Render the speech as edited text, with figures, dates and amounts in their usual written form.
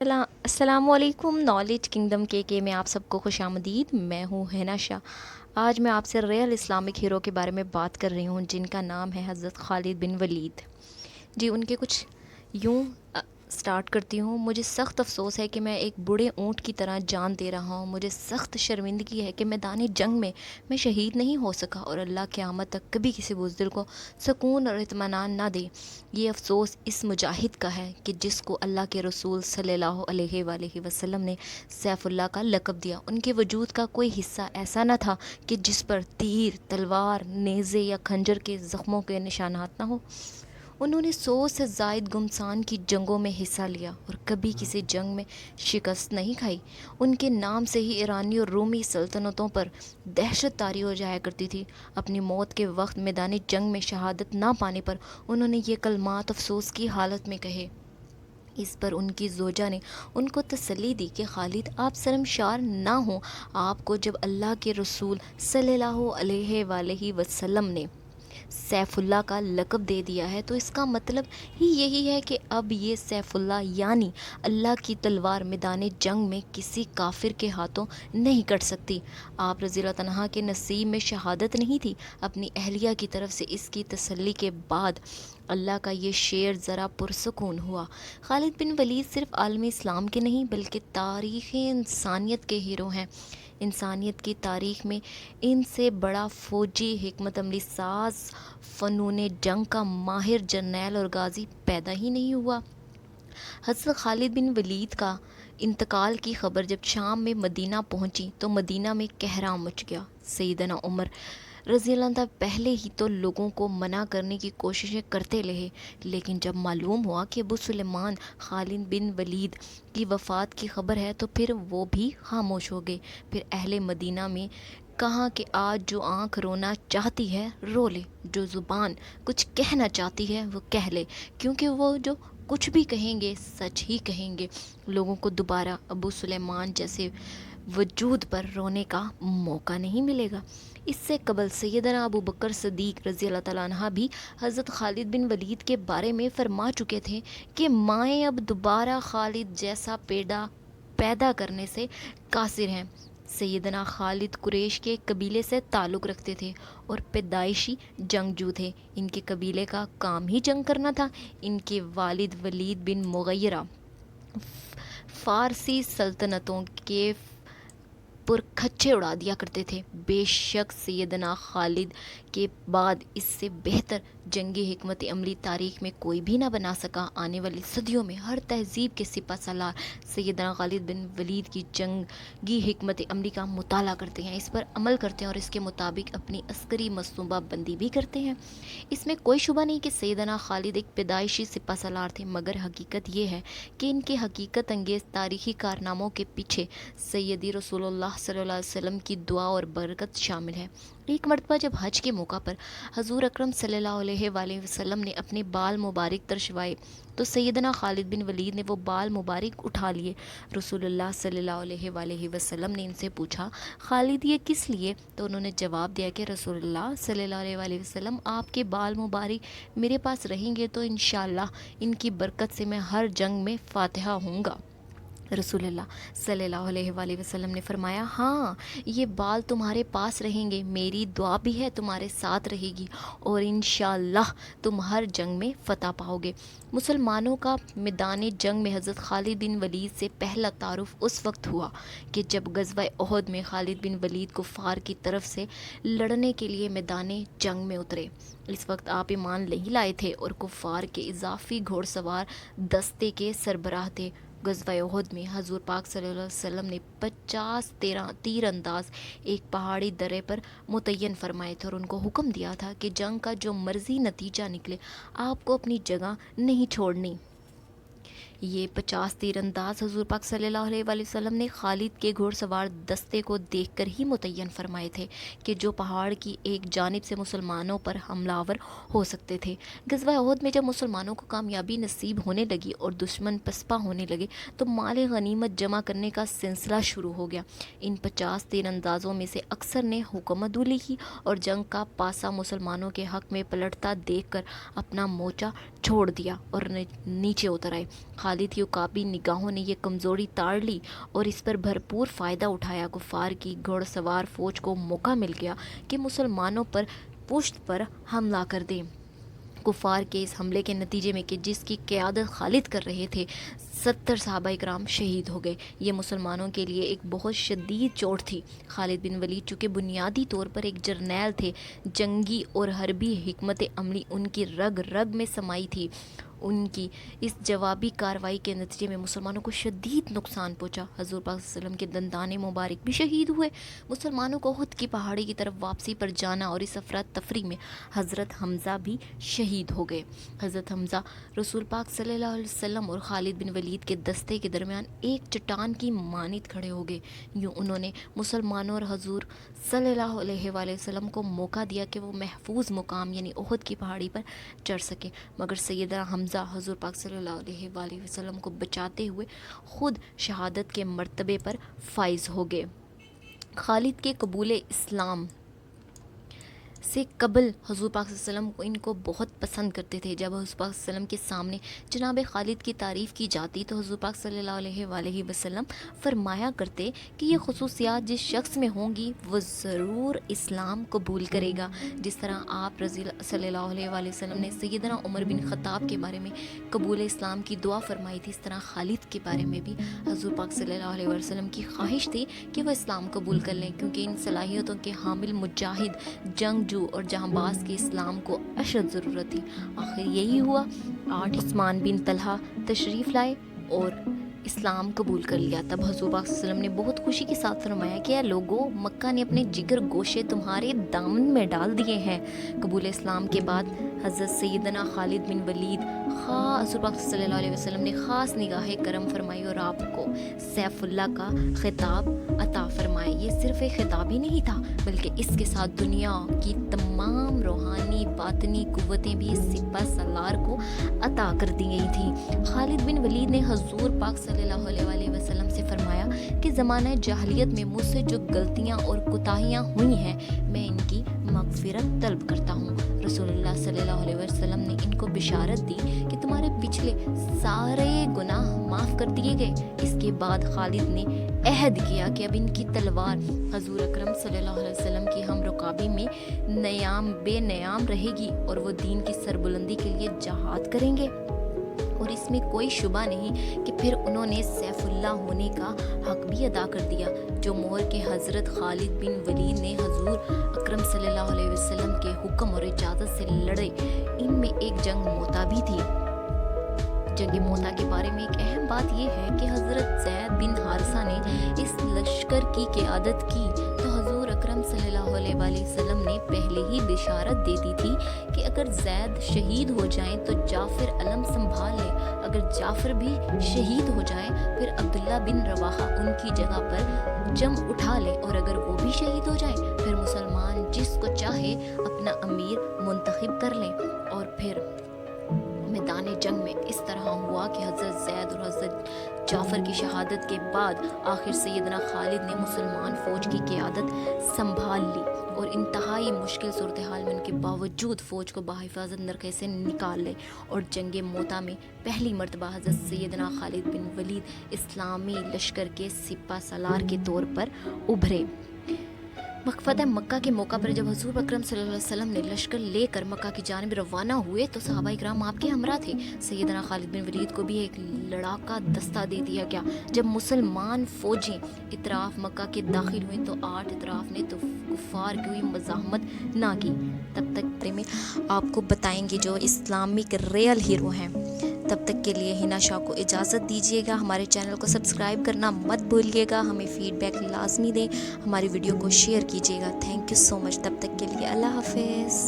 السلام علیکم، knowledge kingdom کے میں آپ سب کو خوش آمدید۔ میں ہوں ہینا شاہ۔ آج میں آپ سے ریئل اسلامک ہیرو کے بارے میں بات کر رہی ہوں، جن کا نام ہے حضرت خالد بن ولید جی۔ ان کے کچھ یوں سٹارٹ کرتی ہوں۔ مجھے سخت افسوس ہے کہ میں ایک بوڑھے اونٹ کی طرح جان دے رہا ہوں۔ مجھے سخت شرمندگی ہے کہ میدان جنگ میں شہید نہیں ہو سکا، اور اللہ قیامت تک کبھی کسی بزدل کو سکون اور اطمینان نہ دے۔ یہ افسوس اس مجاہد کا ہے کہ جس کو اللہ کے رسول صلی اللہ علیہ وآلہ وسلم نے سیف اللہ کا لقب دیا۔ ان کے وجود کا کوئی حصہ ایسا نہ تھا کہ جس پر تیر، تلوار، نیزے یا خنجر کے زخموں کے نشانات نہ ہو۔ انہوں نے 100 سے زائد گمسان کی جنگوں میں حصہ لیا اور کبھی کسی جنگ میں شکست نہیں کھائی۔ ان کے نام سے ہی ایرانی اور رومی سلطنتوں پر دہشت طاری ہو جایا کرتی تھی۔ اپنی موت کے وقت میدان جنگ میں شہادت نہ پانے پر انہوں نے یہ کلمات افسوس کی حالت میں کہے۔ اس پر ان کی زوجہ نے ان کو تسلی دی کہ خالد، آپ شرمشار نہ ہوں۔ آپ کو جب اللہ کے رسول صلی اللہ علیہ وآلہ وسلم نے سیف اللہ کا لقب دے دیا ہے تو اس کا مطلب ہی یہی ہے کہ اب یہ سیف اللہ یعنی اللہ کی تلوار میدان جنگ میں کسی کافر کے ہاتھوں نہیں کٹ سکتی۔ آپ رضی اللہ عنہ کے نصیب میں شہادت نہیں تھی۔ اپنی اہلیہ کی طرف سے اس کی تسلی کے بعد اللہ کا یہ شعر ذرا پرسکون ہوا۔ خالد بن ولید صرف عالم اسلام کے نہیں بلکہ تاریخ انسانیت کے ہیرو ہیں۔ انسانیت کی تاریخ میں ان سے بڑا فوجی، حکمت عملی ساز، فنون جنگ کا ماہر جرنیل اور غازی پیدا ہی نہیں ہوا۔ حضرت خالد بن ولید کا انتقال کی خبر جب شام میں مدینہ پہنچی تو مدینہ میں قہرام مچ گیا۔ سیدنا عمر رضی اللہ عنہ پہلے ہی تو لوگوں کو منع کرنے کی کوششیں کرتے رہے، لیکن جب معلوم ہوا کہ ابو سلیمان خالد بن ولید کی وفات کی خبر ہے تو پھر وہ بھی خاموش ہو گئے۔ پھر اہل مدینہ میں کہا کہ آج جو آنکھ رونا چاہتی ہے رو لے، جو زبان کچھ کہنا چاہتی ہے وہ کہہ لے، کیونکہ وہ جو کچھ بھی کہیں گے سچ ہی کہیں گے۔ لوگوں کو دوبارہ ابو سلیمان جیسے وجود پر رونے کا موقع نہیں ملے گا۔ اس سے قبل سیدنا ابو بکر صدیق رضی اللہ تعالیٰ عنہ بھی حضرت خالد بن ولید کے بارے میں فرما چکے تھے کہ مائیں اب دوبارہ خالد جیسا پیدا کرنے سے قاصر ہیں۔ سیدنا خالد قریش کے قبیلے سے تعلق رکھتے تھے اور پیدائشی جنگجو تھے۔ ان کے قبیلے کا کام ہی جنگ کرنا تھا۔ ان کے والد ولید بن مغیرہ فارسی سلطنتوں کے پرکھچے اڑا دیا کرتے تھے۔ بے شک سیدنا خالد کے بعد اس سے بہتر جنگی حکمت عملی تاریخ میں کوئی بھی نہ بنا سکا۔ آنے والی صدیوں میں ہر تہذیب کے سپہ سالار سیدنا خالد بن ولید کی جنگی حکمت عملی کا مطالعہ کرتے ہیں، اس پر عمل کرتے ہیں اور اس کے مطابق اپنی عسکری منصوبہ بندی بھی کرتے ہیں۔ اس میں کوئی شبہ نہیں کہ سیدنا خالد ایک پیدائشی سپہ سالار تھے، مگر حقیقت یہ ہے کہ ان کے حقیقت انگیز تاریخی کارناموں کے پیچھے سیدی رسول اللہ صلی اللہ علیہ وسلم کی دعا اور برکت شامل ہے۔ ایک مرتبہ جب حج کے موقع پر حضور اکرم صلی اللہ علیہ وآلہ وسلم نے اپنے بال مبارک ترشوائے تو سیدنا خالد بن ولید نے وہ بال مبارک اٹھا لیے۔ رسول اللہ صلی اللہ علیہ وآلہ وسلم نے ان سے پوچھا، خالد یہ کس لیے؟ تو انہوں نے جواب دیا کہ رسول اللہ صلی اللہ علیہ وآلہ وسلم، آپ کے بال مبارک میرے پاس رہیں گے تو انشاءاللہ ان کی برکت سے میں ہر جنگ میں فاتحہ ہوں گا۔ رسول اللہ صلی اللہ علیہ وآلہ وسلم نے فرمایا، ہاں یہ بال تمہارے پاس رہیں گے، میری دعا بھی ہے تمہارے ساتھ رہے گی اور انشاءاللہ تم ہر جنگ میں فتح پاؤ گے۔ مسلمانوں کا میدان جنگ میں حضرت خالد بن ولید سے پہلا تعارف اس وقت ہوا کہ جب غزوہ احد میں خالد بن ولید کفار کی طرف سے لڑنے کے لیے میدان جنگ میں اترے۔ اس وقت آپ ایمان نہیں لائے تھے اور کفار کے اضافی گھوڑ سوار دستے کے سربراہ تھے۔ غزوہ احد میں حضور پاک صلی اللہ علیہ وسلم نے 50 تیر انداز ایک پہاڑی درے پر متعین فرمائے تھے اور ان کو حکم دیا تھا کہ جنگ کا جو مرضی نتیجہ نکلے آپ کو اپنی جگہ نہیں چھوڑنی۔ یہ 50 تیر انداز حضور پاک صلی اللہ علیہ وآلہ وسلم نے خالد کے گھوڑ سوار دستے کو دیکھ کر ہی متعین فرمائے تھے کہ جو پہاڑ کی ایک جانب سے مسلمانوں پر حملہ آور ہو سکتے تھے۔ غزوہ احد میں جب مسلمانوں کو کامیابی نصیب ہونے لگی اور دشمن پسپا ہونے لگے تو مال غنیمت جمع کرنے کا سلسلہ شروع ہو گیا۔ ان 50 تیر اندازوں میں سے اکثر نے حکم عدولی کی اور جنگ کا پاسا مسلمانوں کے حق میں پلٹتا دیکھ کر اپنا موچا چھوڑ دیا اور نیچے اتر آئے۔ خالد کی عقابی نگاہوں نے یہ کمزوری تاڑ لی اور اس پر بھرپور فائدہ اٹھایا۔ کفار کی گھڑ سوار فوج کو موقع مل گیا کہ مسلمانوں پر پشت پر حملہ کر دے۔ کفار کے اس حملے کے نتیجے میں کہ جس کی قیادت خالد کر رہے تھے 70 صحابہ اکرام شہید ہو گئے۔ یہ مسلمانوں کے لیے ایک بہت شدید چوٹ تھی۔ خالد بن ولید چونکہ بنیادی طور پر ایک جرنیل تھے، جنگی اور حربی حکمت عملی ان کی رگ رگ میں سمائی تھی۔ ان کی اس جوابی کارروائی کے نتیجے میں مسلمانوں کو شدید نقصان پہنچا۔ حضور پاک صلی اللہ علیہ وسلم کے دندان مبارک بھی شہید ہوئے۔ مسلمانوں کو احد کی پہاڑی کی طرف واپسی پر جانا اور اس افراتفری میں حضرت حمزہ بھی شہید ہو گئے۔ حضرت حمزہ رسول پاک صلی اللہ علیہ وسلم اور خالد بن ولید کے دستے کے درمیان ایک چٹان کی مانند کھڑے ہو گئے۔ یوں انہوں نے مسلمانوں اور حضور صلی اللہ علیہ وآلہ وسلم کو موقع دیا کہ وہ محفوظ مقام یعنی احد کی پہاڑی پر چڑھ سکیں، مگر سیدنا حمزہ حضور پاک صلی اللہ علیہ وآلہ وسلم کو بچاتے ہوئے خود شہادت کے مرتبے پر فائز ہو گئے۔ خالد کے قبول اسلام سے قبل حضور پاک صلی اللہ علیہ وسلم کو ان کو بہت پسند کرتے تھے۔ جب حضور پاک صلی اللہ علیہ وسلم کے سامنے جناب خالد کی تعریف کی جاتی تو حضور پاک صلی اللہ علیہ وآلہ وسلم فرمایا کرتے کہ یہ خصوصیات جس شخص میں ہوں گی وہ ضرور اسلام قبول کرے گا۔ جس طرح آپ صلی اللہ علیہ وآلہ وسلم نے سیدنا عمر بن خطاب کے بارے میں قبول اسلام کی دعا فرمائی تھی، اس طرح خالد کے بارے میں بھی حضور پاک صلی اللہ علیہ وآلہ وسلم کی خواہش تھی کہ وہ اسلام قبول کر لیں، کیونکہ ان صلاحیتوں کے حامل مجاہد، جنگجو اور جہاں باز کے اسلام کو اشد ضرورت تھی۔ آخر یہی ہوا۔ 8 عثمان بن طلحہ تشریف لائے اور اسلام قبول کر لیا۔ تب حضور پاک صلی اللہ علیہ وسلم نے بہت خوشی کے ساتھ فرمایا کہ اے لوگو، مکہ نے اپنے جگر گوشے تمہارے دامن میں ڈال دیے ہیں۔ قبول اسلام کے بعد حضرت سیدنا خالد بن ولید حضور پاک صلی اللہ علیہ وسلم نے خاص نگاہ کرم فرمائی اور آپ کو سیف اللہ کا خطاب عطا فرمائے۔ یہ صرف ایک خطاب ہی نہیں تھا بلکہ اس کے ساتھ دنیا کی تمام روحانی باطنی قوتیں بھی سپہ سالار کو عطا کر دی گئی تھیں۔ خالد بن ولید نے حضور پاک صلی اللہ علیہ وآلہ وسلم سے فرمایا کہ زمانہ جاہلیت میں مجھ سے جو غلطیاں اور کوتاہیاں ہوئی ہیں میں ان کی مغفرت طلب کرتا ہوں۔ رسول اللہ صلی اللہ علیہ وسلم نے ان کو بشارت دی کہ تمہارے پچھلے سارے گناہ معاف کر دیے گئے۔ اس کے بعد خالد نے عہد کیا کہ اب ان کی تلوار حضور اکرم صلی اللہ علیہ وسلم کی ہم رکابی میں بے نیام رہے گی اور وہ دین کی سربلندی کے لیے جہاد کریں گے۔ اور اس میں کوئی شبہ نہیں کہ پھر انہوں نے سیف اللہ ہونے کا حق بھی ادا کر دیا، جو مہر کے حضرت خالد بن ولید نے حضور اکرم صلی اللہ علیہ وسلم کے حکم اور اجازت سے لڑے۔ ان میں ایک جنگ موتا بھی تھی۔ جنگ موتا کے بارے میں ایک اہم بات یہ ہے کہ حضرت زید بن حارثہ نے اس لشکر کی قیادت کی تو حضور اکرم صلی اللہ علیہ وآلہ وسلم نے پہلے ہی بشارت دے دی تھی کہ اگر زید شہید ہو جائیں تو جعفر علم سنبھال لے، اگر جعفر بھی شہید ہو جائیں پھر عبداللہ بن رواحہ ان کی جگہ پر جم اٹھا لے، اور اگر وہ بھی شہید ہو جائیں پھر مسلمان جس کو چاہے اپنا امیر منتخب کر لیں۔ اور پھر میدان جنگ میں اس طرح ہوا کہ حضرت زید اور حضرت جعفر کی شہادت کے بعد آخر سیدنا خالد نے مسلمان فوج کی قیادت سنبھال لی اور انتہائی مشکل صورتحال میں ان کے باوجود فوج کو بحفاظت نرقے سے نکال لے، اور جنگ موتا میں پہلی مرتبہ حضرت سیدنا خالد بن ولید اسلامی لشکر کے سپہ سالار کے طور پر ابھرے۔ فتح مکہ کے موقع پر جب حضور اکرم صلی اللہ علیہ وسلم نے لشکر لے کر مکہ کی جانب روانہ ہوئے تو صحابہ اکرام آپ کے ہمراہ تھے۔ سیدنا خالد بن ولید کو بھی ایک لڑاکا دستہ دے دیا گیا۔ جب مسلمان فوجیں اطراف مکہ کے داخل ہوئیں تو 8 اطراف نے تو کفار کی ہوئی مزاحمت نہ کی۔ تب تک میں آپ کو بتائیں گے جو اسلامک ریئل ہیرو ہیں۔ تب تک کے لیے ہنا شاہ کو اجازت دیجیے گا۔ ہمارے چینل کو سبسکرائب کرنا مت بھولیے گا، ہمیں فیڈ بیک لازمی دیں، ہماری ویڈیو کو شیئر کیجیے گا۔ تھینک یو سو مچ۔ تب تک کے لیے اللہ حافظ۔